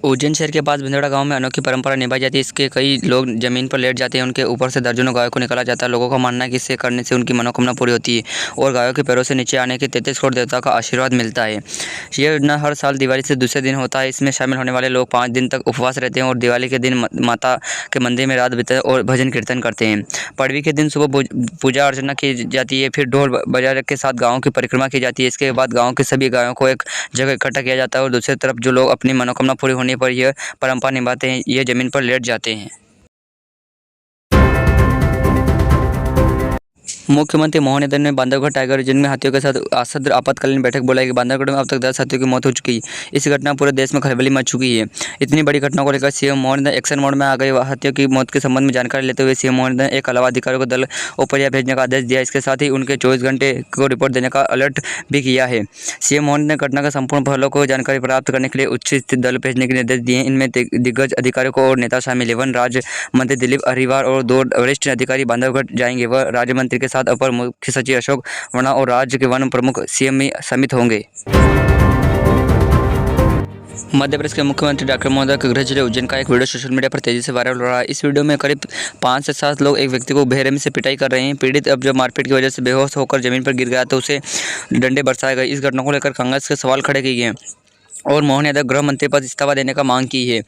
उज्जैन शहर के पास भिंदोड़ा गांव में अनोखी परंपरा निभाई जाती है। इसके कई लोग जमीन पर लेट जाते हैं, उनके ऊपर से दर्जनों गायों को निकाला जाता है। लोगों का मानना है कि इसे करने से उनकी मनोकामना पूरी होती है और गायों के पैरों से नीचे आने के 33 करोड़ देवता का आशीर्वाद मिलता है। यह योजना हर साल दिवाली से दूसरे दिन होता है। इसमें शामिल होने वाले लोग 5 दिन तक उपवास रहते हैं और दिवाली के दिन माता के मंदिर में रात बिताते और भजन कीर्तन करते हैं। पड़वी के दिन सुबह पूजा अर्चना की जाती है, फिर ढोल बाजा के साथ गाँव की परिक्रमा की जाती है। इसके बाद गाँव के सभी गायों को एक जगह इकट्ठा किया जाता है और दूसरी तरफ जो लोग अपनी मनोकामना पूरी होने पर यह परंपरा निभाते हैं, ये जमीन पर लेट जाते हैं। मुख्यमंत्री मोहन यादव ने बांधवगढ़ टाइगर रिजर्व में हाथियों के साथ असद आपातकालीन बैठक बुलाई कि बांधवगढ़ में अब तक 10 हाथियों की मौत हो चुकी है। इस घटना पूरे देश में खलबली मच चुकी है। इतनी बड़ी घटना को लेकर CM Mohan Yadav action mode में आ गए। हाथियों की मौत के संबंध में जानकारी लेते हुए सीएम मोहन यादव ने एक अलावा अधिकारियों को दल ऊपर भेजने का आदेश दिया। इसके साथ ही उनके 24 घंटे को रिपोर्ट देने का अलर्ट भी किया है। सीएम मोहन यादव ने घटना का संपूर्ण पहलुओं को जानकारी प्राप्त करने के लिए उच्च स्थित दल भेजने के निर्देश दिए। इनमें दिग्गज अधिकारियों को और नेता शामिल है। वन राज्य मंत्री दिलीप अहिरवार और 2 वरिष्ठ अधिकारी बांधवगढ़ जाएंगे। वह राज्य मंत्री के साथ अपर मुख्य सचिव अशोक वर्मा और राज्य के वन प्रमुख सीएम में सम्मिलित होंगे। मध्य प्रदेश के मुख्यमंत्री डॉक्टर मोहन यादव के गृह जिले उज्जैन का एक वीडियो सोशल मीडिया पर तेजी से वायरल हो रहा है। इस वीडियो में करीब 5 से 7 लोग एक व्यक्ति को बेरहमी से पिटाई कर रहे हैं। पीड़ित अब जब मारपीट की वजह से बेहोश होकर जमीन पर गिर गया तो उसे डंडे बरसाए गए। इस घटना को लेकर कांग्रेस के सवाल खड़े किए गए और मोहन यादव गृह मंत्री पद इस्तीफा देने का मांग की है।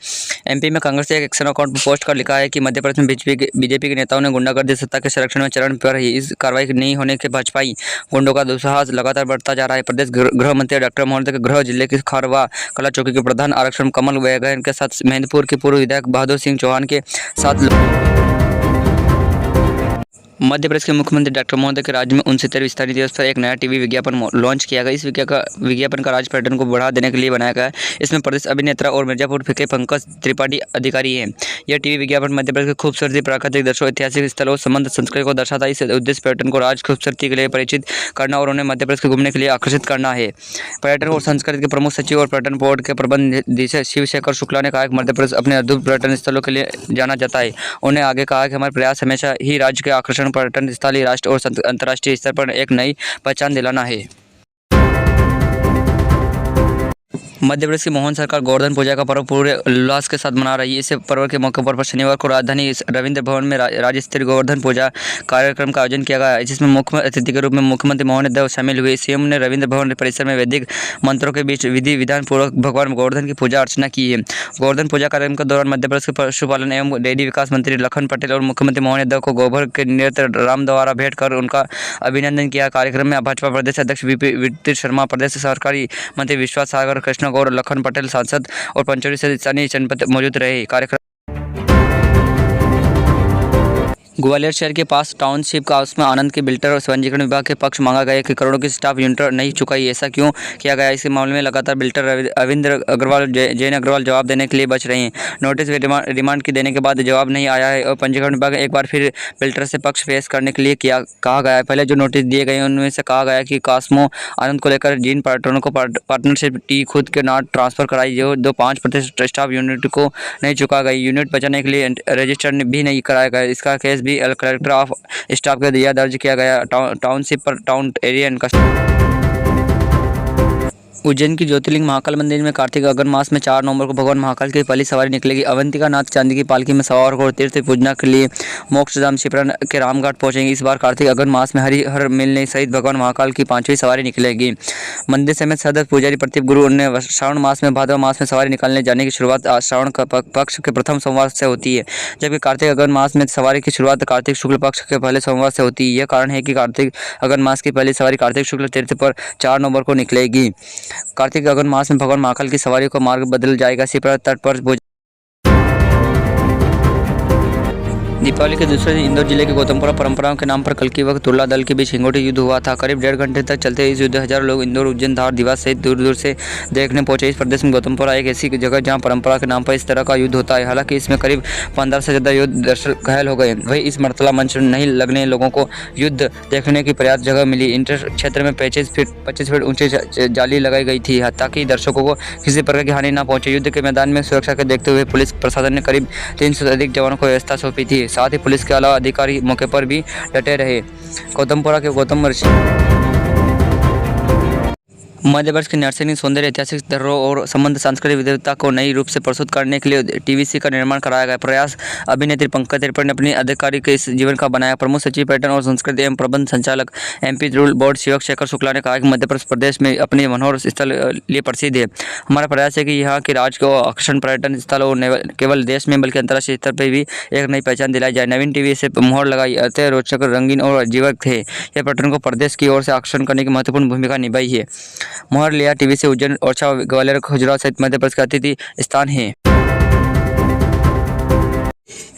एमपी में कांग्रेस ने एक एक्शन अकाउंट पर पोस्ट कर लिखा है कि मध्य प्रदेश में बीजेपी के नेताओं ने गुंडागर्दी सत्ता के संरक्षण में चरण पर रही। इस कार्रवाई नहीं होने के भाजपाई गुंडों का दुस्साहस लगातार बढ़ता जा रहा है। प्रदेश गृह मंत्री डॉक्टर मोहन यादव के गृह जिले के खारवा कला चौकी के प्रधान आरक्षण कमल वैगन के साथ मेहंदपुर के पूर्व विधायक बहादुर सिंह चौहान के साथ मध्य प्रदेश के मुख्यमंत्री डॉक्टर मोहन यादव के राज्य में 69वें स्थानीय दिवस पर एक नया टीवी विज्ञापन लॉन्च किया गया। इस विज्ञापन का राज्य पर्यटन को बढ़ा देने के लिए बनाया गया है। इसमें प्रदेश अभिनेता और मिर्जापुर के पंकज त्रिपाठी अधिकारी हैं। यह टीवी विज्ञापन मध्य प्रदेश की खूबसूरती, प्राकृतिक दृश्यों, ऐतिहासिक स्थलों, संबंध, संस्कृति को दर्शाता है। इस उद्देश्य पर्यटन को राज्य खूबसूरती के लिए परिचित करना और उन्हें मध्य प्रदेश को घूमने के लिए आकर्षित करना है। पर्यटन और संस्कृति के प्रमुख सचिव और पर्यटन बोर्ड के प्रबंध निदेशक शिवशेखर शुक्ला ने कहा कि मध्य प्रदेश अपने अद्भुत पर्यटन स्थलों के लिए जाना जाता है। उन्हें आगे कहा कि हमारे प्रयास हमेशा ही राज्य के आकर्षण पर्यटन स्थल राष्ट्र और अंतर्राष्ट्रीय स्तर पर एक नई पहचान दिलाना है। मध्य प्रदेश की मोहन सरकार गोवर्धन पूजा का पर्व पूरे उल्लास के साथ मना रही है। इस पर्व के मौके पर शनिवार को राजधानी रविंद्र भवन में राज्य स्तरीय गोवर्धन पूजा कार्यक्रम का आयोजन किया गया, जिसमें मुख्य अतिथि के रूप में मुख्यमंत्री मोहन यादव शामिल हुए। सीएम ने रविंद्र भवन परिसर में वैदिक मंत्रों के बीच विधि विधान पूर्वक भगवान गोवर्धन की पूजा अर्चना की है। गोवर्धन पूजा कार्यक्रम के दौरान मध्य प्रदेश के पशुपालन एवं डेयरी विकास मंत्री लखन पटेल और मुख्यमंत्री मोहन यादव को गोबर के निरंतर राम द्वारा भेंट कर उनका अभिनंदन किया। कार्यक्रम में भाजपा प्रदेश अध्यक्ष वीपी शर्मा, प्रदेश सहकारी मंत्री विश्वास सागर कृष्ण गौर, लखन पटेल सांसद और पंचोली से स्थानीय जनपद मौजूद रहे। कार्यक्रम ग्वालियर शहर के पास टाउनशिप का उसमें आनंद के बिल्डर और वनीकरण विभाग के पक्ष मांगा गया कि करोड़ों की स्टाफ यूनिट नहीं चुकाई। ऐसा क्यों किया गया? इस मामले में लगातार बिल्डर रविंद्र अग्रवाल, जैन अग्रवाल जवाब देने के लिए बच रहे हैं। नोटिस रिमांड की देने के बाद जवाब नहीं आया है और पंजीकरण विभाग एक बार फिर बिल्डर से पक्ष पेश करने के लिए कहा गया है। पहले जो नोटिस दिए गए उनमें से कहा गया कि कास्मो आनंद को लेकर जिन पार्टनरों को पार्टनरशिप टी खुद के नाम ट्रांसफर कराई, जो 5% स्टाफ यूनिट को नहीं चुका गई। यूनिट बचाने के लिए रजिस्टर भी नहीं कराया गया। इसका केस भी कलेक्टर ऑफ स्टाफ के दिया दर्ज किया गया। टाउनशिप पर टाउन एरिया उज्जैन की ज्योतिर्लिंग महाकाल मंदिर में कार्तिक अगन मास में 4 नवंबर को भगवान महाकाल की पहली सवारी निकलेगी। अवंतिका नाथ चांदी की पालकी में सवार होकर तीर्थ पूजना के लिए मोक्षधाम शिप्रा के रामघाट पहुंचेंगे। इस बार कार्तिक अगन मास में हरिहर मिलने सहित भगवान महाकाल की 5वीं सवारी निकलेगी। मंदिर समेत सदस्य पुजारी प्रतीप गुरु ने श्रावण मास में भाद्रव मास में सवारी निकालने जाने की शुरुआत आज श्रावण पक्ष के प्रथम सोमवार से होती है, जबकि कार्तिक अगन मास में सवारी की शुरुआत कार्तिक शुक्ल पक्ष के पहले सोमवार से होती है। यह कारण है कि कार्तिक अगन मास की पहली सवारी कार्तिक शुक्ल तीर्थ पर 4 नवंबर को निकलेगी। कार्तिक अगन मास में भगवान महाकाल की सवारी को मार्ग बदल जाएगा। शिप्रा तट पर दीपावली के दूसरे दिन इंदौर जिले के गौतमपुरा परंपराओं के नाम पर कल के वक्त तुल्ला दल के बीच हिंगोटी युद्ध हुआ था। करीब 1.5 घंटे तक चलते इस युद्ध हजारों लोग इंदौर, उज्जैन, धार, देवास सहित दूर दूर से देखने पहुंचे। इस प्रदेश में गौतमपुरा एक ऐसी जगह जहां परंपरा के नाम पर इस तरह का युद्ध होता है। हालांकि इसमें करीब 15 से ज्यादा युद्ध दर्शक घायल हो गए। वही इस मर्तला मंच नहीं लगने लोगों को युद्ध देखने की पर्याप्त जगह मिली। इंटर क्षेत्र में 25 फीट ऊंची जाली लगाई गई थी ताकि दर्शकों को किसी प्रकार की हानि न पहुंचे। युद्ध के मैदान में सुरक्षा के देखते हुए पुलिस प्रशासन ने करीब 300 से अधिक जवानों को व्यवस्था सौंपी थी। साथ ही पुलिस के अलावा अधिकारी मौके पर भी डटे रहे। गौतमपुरा के गौतम ऋषि मध्य प्रदेश की नर्सरी सौंदर्य ऐतिहासिक धरोहर और संबंध सांस्कृतिक विविधता को नई रूप से प्रस्तुत करने के लिए टीवीसी का निर्माण कराया गया प्रयास। अभिनेत्री पंकज त्रिपाठी ने अपनी अदाकारी के इस जीवन का बनाया। प्रमुख सचिव पर्यटन और संस्कृति एवं प्रबंध संचालक एमपी रूल बोर्ड शिवक शेखर शुक्ला ने कहा कि मध्य प्रदेश में अपने मनोहर स्थल लिए प्रसिद्ध है। हमारा प्रयास है कि यहाँ के राज्य को आकर्षण पर्यटन स्थल और केवल देश में बल्कि अंतर्राष्ट्रीय स्तर पर भी एक नई पहचान दिलाई जाए। नवीन टीवी से मोहर लगाई अत्यंत रोचक, रंगीन और जीवंत थे। यह पर्यटन को प्रदेश की ओर से आकर्षण करने की महत्वपूर्ण भूमिका निभाई है। मोहर लिया टीवी से उज्जैन, ओरछा, ग्वालियर, खजुराहो सहित मध्य प्रदेश के अतिथि स्थान है।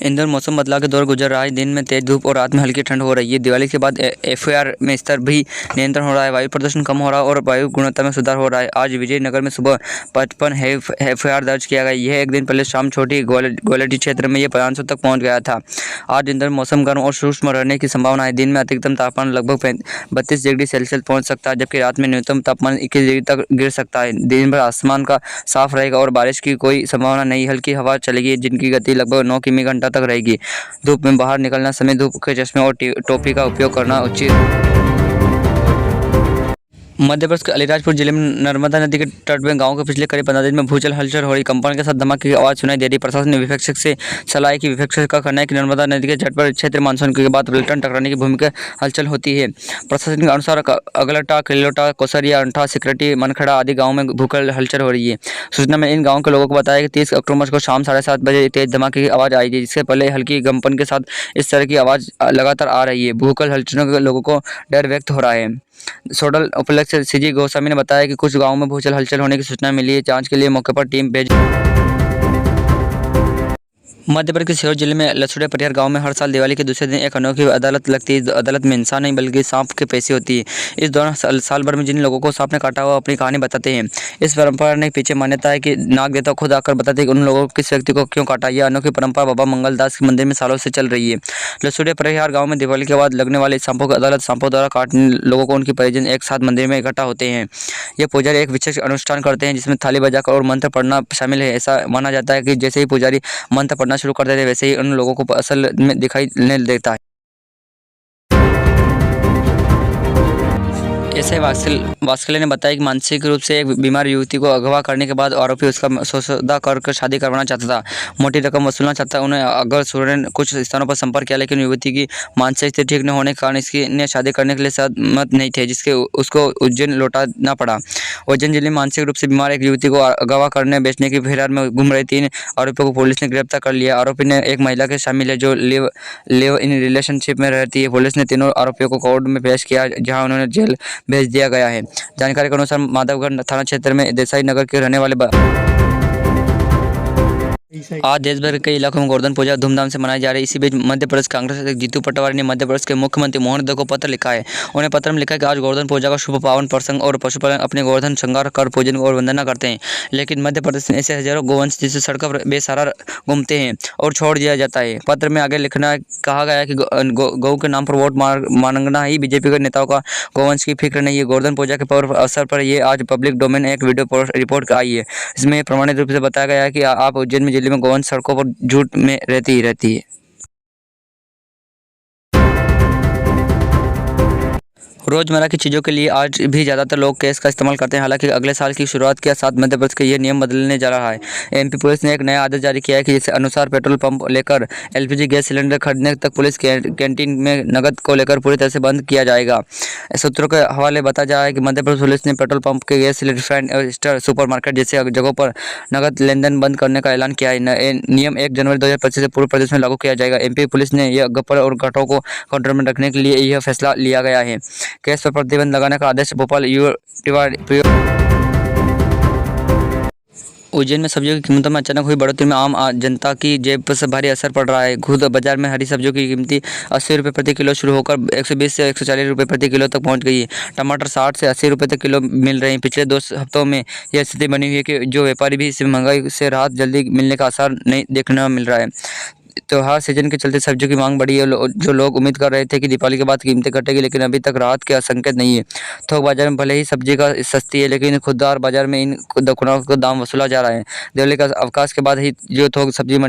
इंदौर मौसम बदलाव के दौर गुजर रहा है। दिन में तेज धूप और रात में हल्की ठंड हो रही है। दिवाली के बाद एफआईआर में स्तर भी नियंत्रण हो रहा है। वायु प्रदूषण कम हो रहा है और वायु गुणवत्ता में सुधार हो रहा है। आज विजयनगर में सुबह 55 एफआईआर दर्ज किया गया। यह एक दिन पहले शाम छोटी ग्वालियर क्षेत्र में यह 500 तक पहुंच गया था। आज इंदौर मौसम गर्म और शुष्क रहने की संभावना है। दिन में अधिकतम तापमान लगभग 32 डिग्री सेल्सियस पहुँच सकता है, जबकि रात में न्यूनतम तापमान 21 डिग्री तक गिर सकता है। दिन भर आसमान का साफ रहेगा और बारिश की कोई संभावना नहीं। हल्की हवा चलेगी जिनकी गति लगभग 9 किमी घंटा तक रहेगी। धूप में बाहर निकलना समय धूप के चश्मे और टोपी का उपयोग करना उचित। मध्य प्रदेश के अलीराजपुर जिले में नर्मदा नदी के तट में गांव के पिछले करीब 15 दिन में भूचल हलचल हो रही। कंपन के साथ धमाके की आवाज़ सुनाई दे रही। प्रशासन ने विपक्षक से सलाह की। विपक्षक का कहना है कि नर्मदा नदी के तट पर क्षेत्र मानसून के बाद पलटन टकराने की भूमिका हलचल होती है। प्रशासन के अनुसार अगलटा, किलोटा, कोसरिया, अंठा, सिकरटी, मनखड़ा आदि गाँव में भूकल हलचल हो रही है। सूचना में इन गाँव के लोगों को बताया कि 30 अक्टूबर को शाम 7:30 बजे तेज धमाके की आवाज़ आई थी, जिससे पहले हल्की कंपन के साथ इस तरह की आवाज़ लगातार आ रही है। भूकल हलचलों के लोगों को डर व्यक्त हो रहा है। सोडल उपायुक्त सीजी गोस्वामी ने बताया कि कुछ गांवों में भूचल हलचल होने की सूचना मिली है। जांच के लिए मौके पर टीम भेज। मध्य प्रदेश के सीहोर जिले में लसुड़े परिहार गांव में हर साल दिवाली के दूसरे दिन एक अनोखी अदालत लगती है। अदालत में इंसान नहीं बल्कि सांप के पेशी होती है। इस दौरान साल भर में जिन लोगों को सांप ने काटा हुआ अपनी कहानी बताते हैं। इस परंपरा ने पीछे मान्यता है कि नाग देवता खुद आकर बताते हैं कि उन लोगों को किस व्यक्ति को क्यों काटा। यह अनोखी परंपरा बाबा मंगलदास के मंदिर में सालों से चल रही है। लसुड़े परिहार गाँव में दिवाली के बाद लगने वाले सांपों की अदालत सांपों द्वारा काटने लोगों को उनके परिजन एक साथ मंदिर में इकट्ठा होते हैं। ये पुजारी एक विशेष अनुष्ठान करते हैं जिसमें थाली बजाकर और मंत्र पढ़ना शामिल है। ऐसा माना जाता है कि जैसे ही पुजारी मंत्र पढ़ना शुरू कर देते वैसे ही उन लोगों को असल में दिखाई नहीं देता है। ऐसे वास्कले ने बताया कि मानसिक रूप से एक बीमार युवती को अगवा करने के बाद आरोपी उसका सौदा कर शादी करवाना चाहता था, मोटी रकम वसूलना चाहता था। उन्हें अगर सूर्य ने कुछ स्थानों पर संपर्क किया, लेकिन युवती की मानसिक स्थिति ठीक न होने के कारण इसकी ने शादी करने के लिए सहमत नहीं थे, जिसके उसको उज्जैन लौटाना पड़ा। उज्जैन जिले में मानसिक रूप से बीमार एक युवती को अगवा करने बेचने की फिरार में घूम रहे 3 आरोपियों को पुलिस ने गिरफ्तार कर लिया। आरोपी ने एक महिला के शामिल है जो लिव इन रिलेशनशिप में रहती है। पुलिस ने तीनों आरोपियों को कोर्ट में पेश किया, जहां उन्होंने जेल भेज दिया गया है। जानकारी के अनुसार माधवगढ़ थाना क्षेत्र में देसाई नगर के रहने वाले आज देश भर के कई इलाकों में गोवर्धन पूजा धूमधाम से मनाई जा रही है। इसी बीच मध्य प्रदेश कांग्रेस अध्यक्ष जीतू पटवारी ने मध्य प्रदेश के मुख्यमंत्री मोहन यादव को पत्र लिखा है। उन्हें पत्र में लिखा है कि आज गोवर्धन पूजा का शुभ पावन प्रसंग और पशुपालन अपने गोवर्धन श्रृंगार कर पूजन और वंदना करते हैं, लेकिन मध्य प्रदेश में ऐसे हजारों गोवंश जिसे सड़कों पर बेसहारा घूमते हैं और छोड़ दिया जाता है। पत्र में आगे लिखना कहा गया है कि गौ के नाम पर वोट मांगना ही बीजेपी के नेताओं का गोवंश की फिक्र नहीं है। गोवर्धन पूजा के पर्व अवसर पर ये आज पब्लिक डोमेन एक वीडियो रिपोर्ट आई है। इसमें प्रमाणित रूप से बताया गया है कि आप उज्जैन में जिले में गोवंश सड़कों पर झूठ में रहती है। रोजमर्रा की चीज़ों के लिए आज भी ज़्यादातर लोग कैश का इस्तेमाल करते हैं। हालांकि अगले साल की शुरुआत के साथ मध्य प्रदेश के ये नियम बदलने जा रहा है। एमपी पुलिस ने एक नया आदेश जारी किया है कि जिसके अनुसार पेट्रोल पंप लेकर एलपीजी गैस सिलेंडर खरीदने तक पुलिस कैंटीन में नकद को लेकर पूरी तरह से बंद किया जाएगा। सूत्रों के हवाले बताया जा रहा है कि मध्य प्रदेश पुलिस ने पेट्रोल पंप के गैस रिफाइंड स्टोर, सुपरमार्केट जैसे जगहों पर नकद लेनदेन बंद करने का ऐलान किया है। नियम 1 जनवरी 2025 से पूरे प्रदेश में लागू किया जाएगा। एमपी पुलिस ने यह गप्पर और घाटों को कंट्रोल में रखने के लिए यह फैसला लिया गया है। कैश पर प्रतिबंध लगाने का आदेश भोपाल उज्जैन में सब्जियों की कीमतों में अचानक हुई बढ़ोतरी में आम जनता की जेब पर से भारी असर पड़ रहा है। खुद बाजार में हरी सब्जियों की कीमती 80 रुपये प्रति किलो शुरू होकर 120 से 140 रुपये प्रति किलो तक पहुंच गई है। टमाटर 60 से 80 रुपये तक किलो मिल रहे हैं। पिछले 2 हफ्तों में यह स्थिति बनी हुई है कि जो व्यापारी भी इस महंगाई से राहत जल्दी मिलने का आसार नहीं देखने मिल रहा है। त्योहार सीजन के चलते सब्जियों की मांग बढ़ी है। जो लोग उम्मीद कर रहे थे कि दीपावली के बाद कीमतें घटेगी, लेकिन अभी तक राहत के संकेत नहीं है। थोक बाजार में भले ही सब्जी का सस्ती है, लेकिन खुदरा बाजार में इन दुकानों का दाम वसूला जा रहा है। दिवाली का अवकाश के बाद ही जो थोक सब्जी मंडी